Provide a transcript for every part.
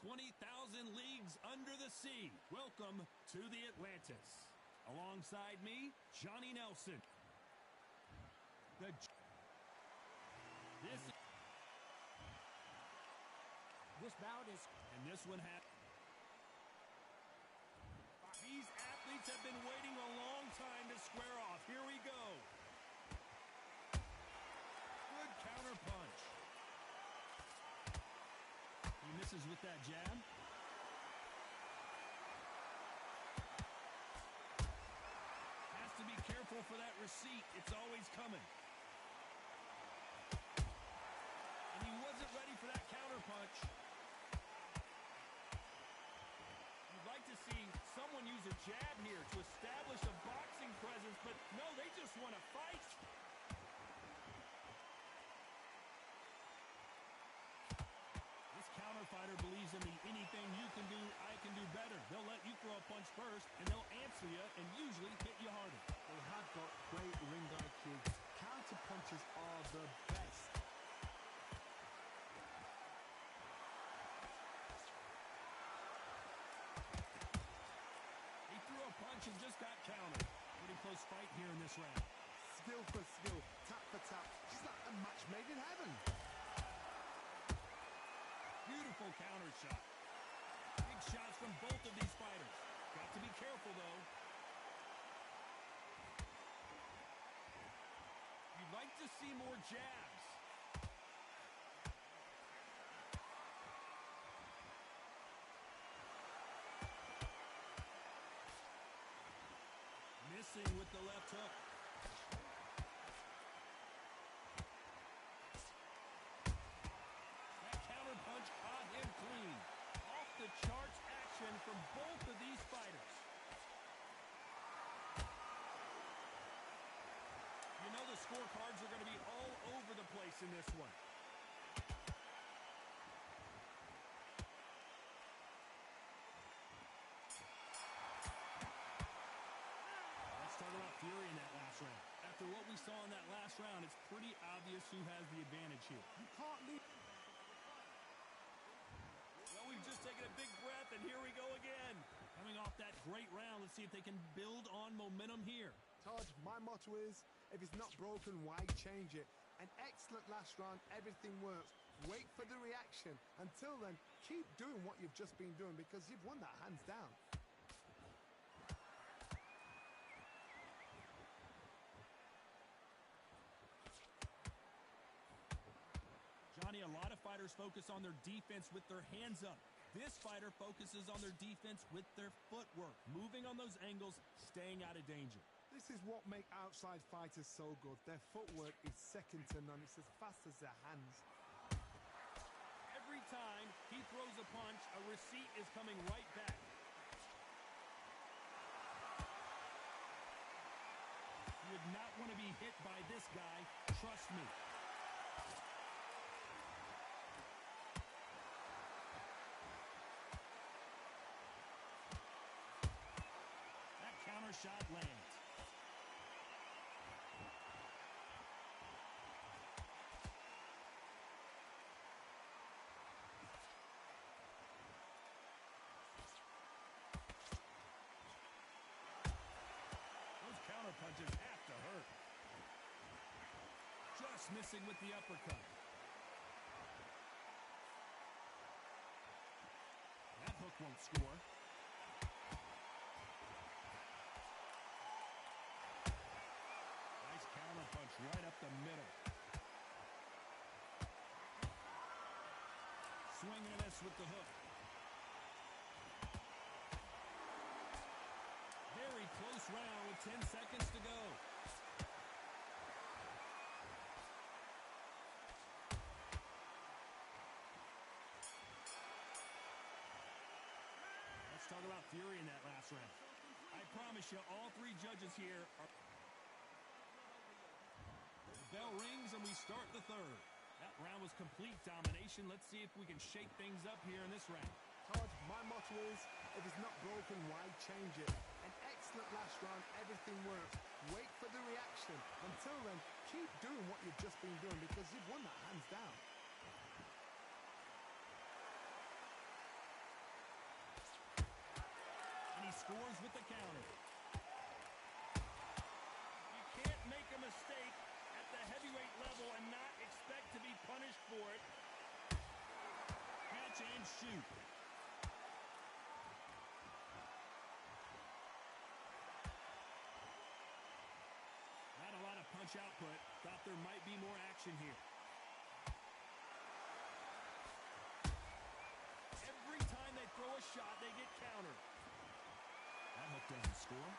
20,000 leagues under the sea. Welcome to the Atlantis. Alongside me, Johnny Nelson. This bout is... And this one happened. These athletes have been waiting a long time to square off. Here we go. Good counter punch. He misses with that jab. Has to be careful for that receipt. It's always coming. And he wasn't ready for that counter punch. You'd like to see someone use a jab here to establish a boxing presence, but no, they just want to fight. This counter fighter believes in the anything you can do, I can do better. They'll let you throw a punch first, and they'll answer you and usually hit you harder. They have got great ring IQ. Counter punches are the best. Punch and just got countered. Pretty close fight here in this round. Skill for skill, tap for tap. Just like a match made in heaven. Beautiful counter shot. Big shots from both of these fighters. Got to be careful, though. You'd like to see more jabs. Missing with the left hook. That counter punch caught him clean. Off the charts action from both of these fighters. You know the scorecards are going to be all over the place in this one. Talk about fury in that last round. After what we saw in that last round, it's pretty obvious who has the advantage here. You can't leave. Well, we've just taken a big breath, and here we go again. Coming off that great round, let's see if they can build on momentum here. Todd, my motto is, if it's not broken, why change it? An excellent last round, everything works. Wait for the reaction. Until then, keep doing what you've just been doing because you've won that hands down. Johnny, a lot of fighters focus on their defense with their hands up. This fighter focuses on their defense with their footwork, moving on those angles, staying out of danger. This is what makes outside fighters so good. Their footwork is second to none. It's as fast as their hands. Every time he throws a punch, a receipt is coming right back. You would not want to be hit by this guy, trust me. Counter shot lands. Those counter punches have to hurt. Just missing with the uppercut. That hook won't score. Counter punch right up the middle. Swinging this with the hook. Very close round with 10 seconds to go. Let's talk about fury in that last round. I promise you, all three judges here are... The bell rings and we start the third. That round was complete domination. Let's see if we can shake things up here in this round. Todd, my motto is, if it's not broken, why change it? An excellent last round, everything works. Wait for the reaction. Until then, keep doing what you've just been doing because you've won that hands down. scores with the counter. You can't make a mistake at the heavyweight level and not expect to be punished for it. Catch and shoot. Not a lot of punch output. Thought there might be more action here. Every time they throw a shot, they get countered. That hook doesn't score.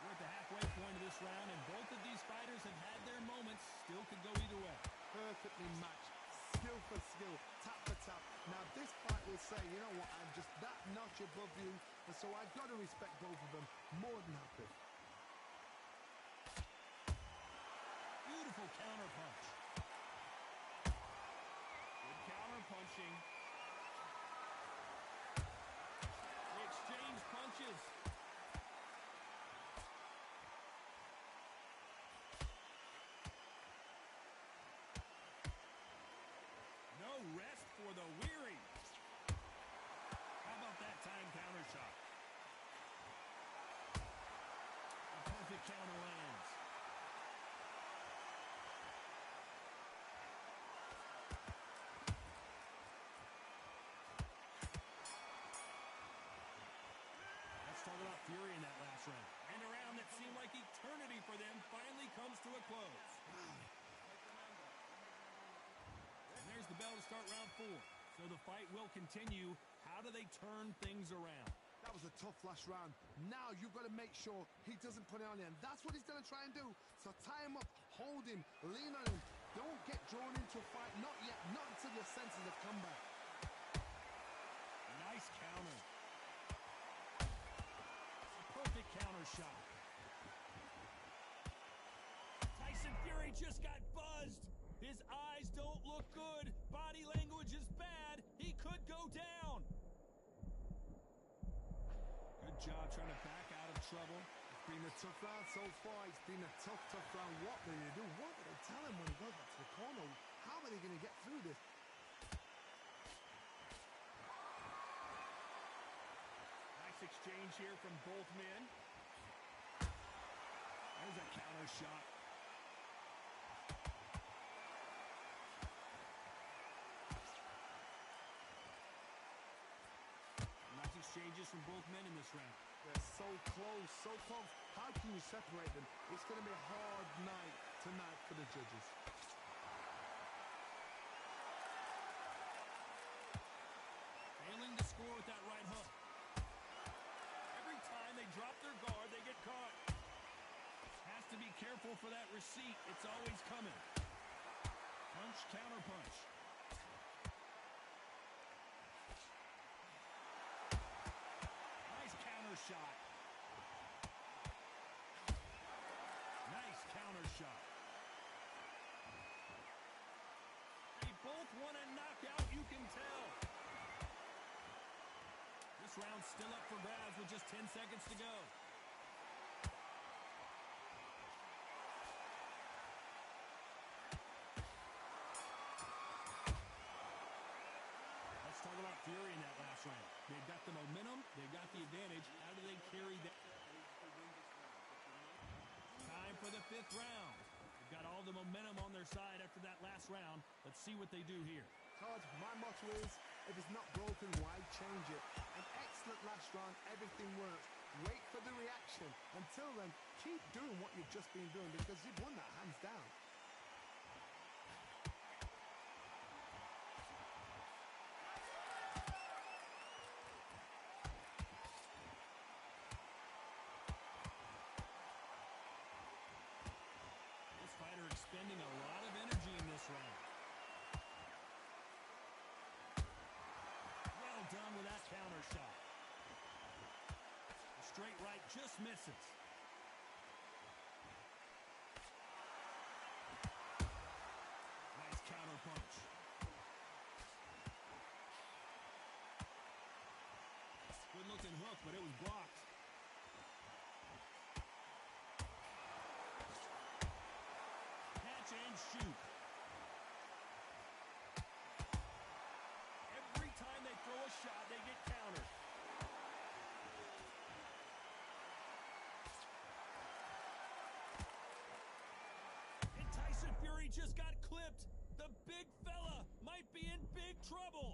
We're at the halfway point of this round, and both of these fighters have had their moments. Still could go either way. Perfectly matched. Skill for skill. Tap for tap. Now, this fight will say, you know what, I'm just that notch above you, and so I've got to respect both of them. More than happy. Beautiful counter punch. Good counter punching. They exchange punches. No rest for the weary. How about that time counter shot? A perfect counter lands. Let's talk about fury in that last round. And a round that seemed like eternity for them finally comes to a close. And there's the bell to start round 4. So the fight will continue. How do they turn things around? That was a tough last round. Now you've got to make sure he doesn't put it on you, and that's what he's going to try and do. So tie him up, hold him, lean on him. Don't get drawn into a fight. Not yet. Not until your senses have come back. Nice counter. A perfect counter shot. Tyson Fury just got buzzed. His eyes don't look good. Body language is bad. He could go down. Good job trying to back out of trouble. It's been a tough round so far. It's been a tough round. What did they do? What did they tell him when he goes back to the corner? How are they going to get through this? Nice exchange here from both men. There's a counter shot. Nice exchanges from both men in this round. They're so close, so close. How can you separate them? It's going to be a hard night tonight for the judges. Failing to score with that right hook. Every time they drop their guard, they get caught. Has to be careful for that receipt. It's always coming. Punch, counter punch. Nice counter shot. Nice counter shot. They both want a knockout, you can tell. This round's still up for grabs with just 10 seconds to go. Let's talk about fury in that last round. They've got the momentum. They've got the advantage. How do they carry that? Time for the 5th round. They've got all the momentum on their side after that last round. Let's see what they do here. Todd, my motto is, if it's not broken, why change it? An excellent last round, everything works. Wait for the reaction. Until then, keep doing what you've just been doing because you've won that hands down. This fighter expending a lot of energy in this round. Well done with that counter shot. The straight right just misses. Nice counter punch. Good looking hook, but it was blocked. Catch and shoot. just got clipped. The big fella might be in big trouble.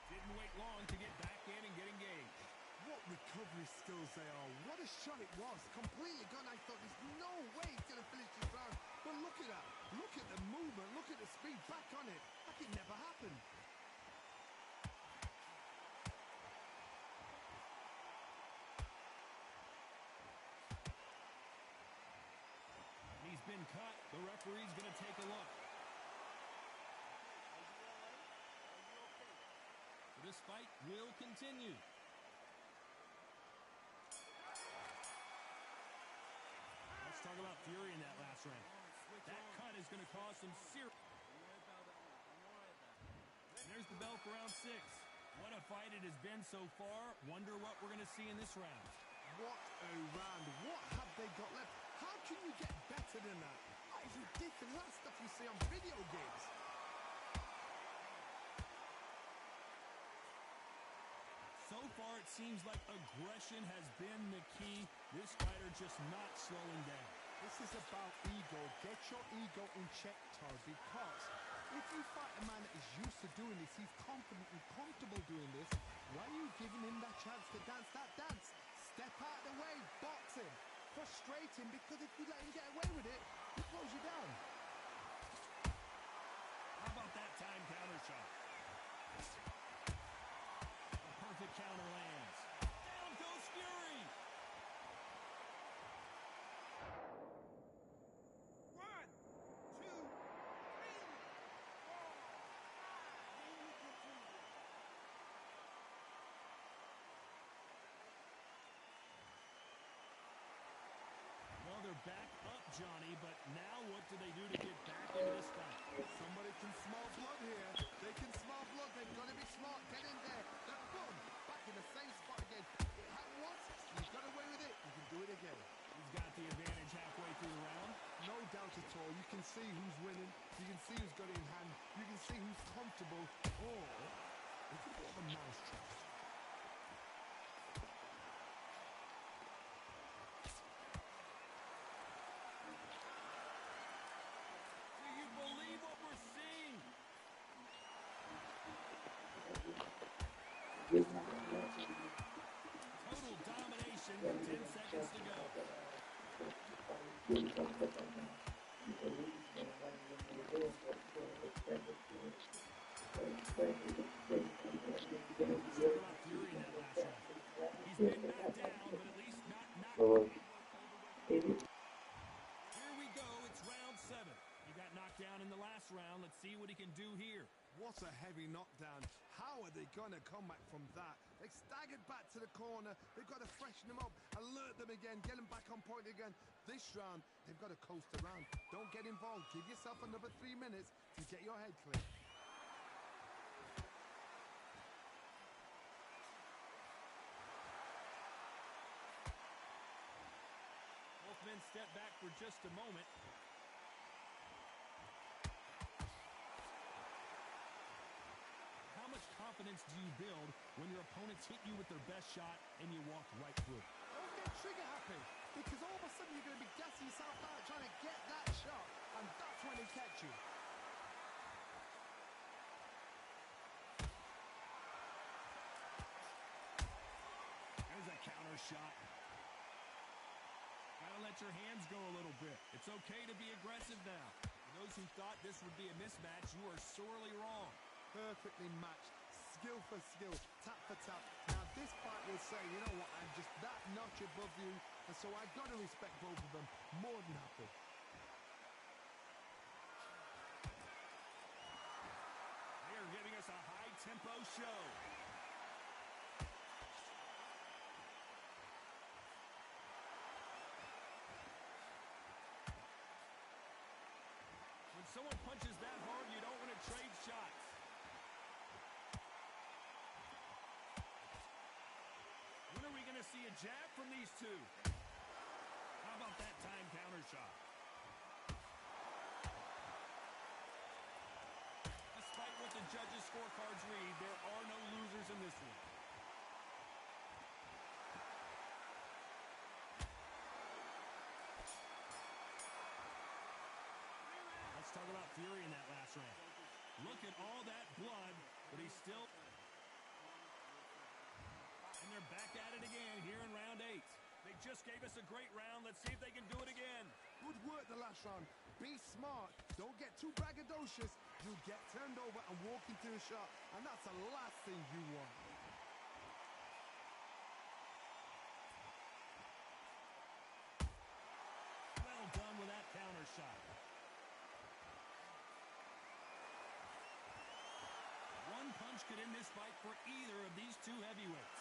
Didn't wait long to get back in and get engaged. What recovery skills they are. What a shot it was. Completely gone. I thought there's no way he's going to finish this round. But look at that. Look at the movement. Look at the speed. Back on it. Like it never happened. He's been cut. The referee's going to take a look. This fight will continue. Let's talk about Fury in that last round. That cut is going to cause some serious... There's the bell for round 6. What a fight it has been so far. Wonder what we're going to see in this round. What a round. What have they got left? How can you get better than that? That is ridiculous. That's stuff you see on video games. So far, it seems like aggression has been the key. This fighter just not slowing down. This is about ego. Get your ego in check, Todd, because if you fight a man that is used to doing this, he's confident and comfortable doing this, why are you giving him that chance to dance that dance? Step out of the way, box him, frustrate him, because if you let him get away with it, he throws you down. How about that time counter shot? A perfect counter lands. Down goes Fury. 1, 2, 3, 4. Well, they're back up, Johnny, but now what do they do to get back into this fight? Somebody can smell blood here. They can smell blood. They've got to be smart. Get in there. Then boom, back in the same spot again. It happened once. You got away with it. You can do it again. He's got the advantage halfway through the round. No doubt at all. You can see who's winning. You can see who's got it in hand. You can see who's comfortable. Or it's a bit of a mousetrap. Do you believe what we're seeing? Total domination with 10 seconds to go. Talk about Fury in that last round. He's been knocked down, but at least not knocked out. Here we go. It's round 7. He got knocked down in the last round. Let's see what he can do here. What a heavy knockdown. How are they going to come back from that? They staggered back to the corner. They've got to freshen them up, alert them again, get them back on point again. This round, they've got to coast around. Don't get involved. Give yourself another 3 minutes to get your head clear. Both men step back for just a moment. How much confidence do you build when your opponents hit you with their best shot and you walk right through? Don't get trigger happy, because all of a sudden you're going to be gassing yourself out trying to get that shot, and that's when they catch you. There's a counter shot. Gotta let your hands go a little bit. It's okay to be aggressive now. For those who thought this would be a mismatch, you are sorely wrong. Perfectly matched, skill for skill, tap for tap. Now this fight will say, you know what, I'm just that notch above you, and so I've got to respect both of them more than happy. They are giving us a high-tempo show. When someone punches that hard, you don't want to trade shots. When are we going to see a jab from these two? How about that time counter shot? Despite what the judges' scorecards read, there are no losers in this one. fury in that last round. Look at all that blood, but he's still... And they're back at it again here in round 8. They just gave us a great round. Let's see if they can do it again. Good work the last round. Be smart. Don't get too braggadocious. You'll get turned over and walk into a shot, and that's the last thing you want. Well done with that counter shot. One punch could end this fight for either of these two heavyweights.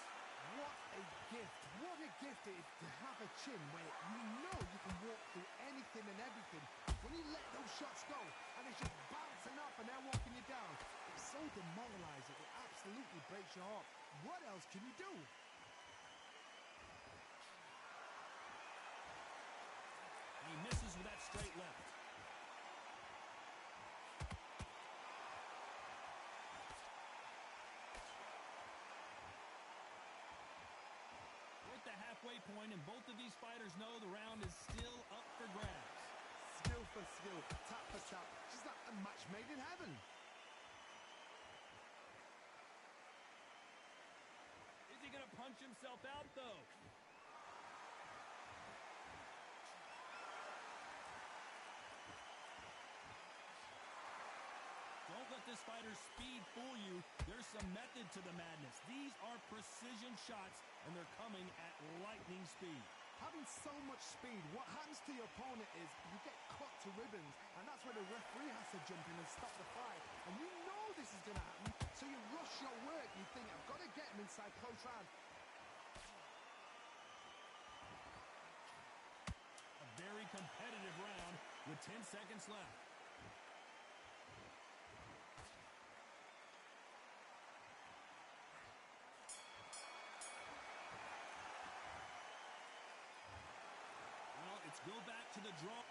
What a gift. What a gift it is to have a chin where you know you can walk through anything and everything. When you let those shots go and it's just bouncing up and they're walking you down, it's so demoralizing. It absolutely breaks your heart. What else can you do? He misses with that straight left. The halfway point, and both of these fighters know the round is still up for grabs. Skill for skill, tap for tap, just like a match made in heaven. Is he going to punch himself out, though? Don't let this fighter's speed fool you. There's some method to the madness. These are precision shots, and they're coming at lightning speed. Having so much speed, what happens to your opponent is you get cut to ribbons, and that's where the referee has to jump in and stop the fight. And you know this is going to happen, so you rush your work. You think, I've got to get him inside close round. A very competitive round with 10 seconds left. Let's go back to the draw.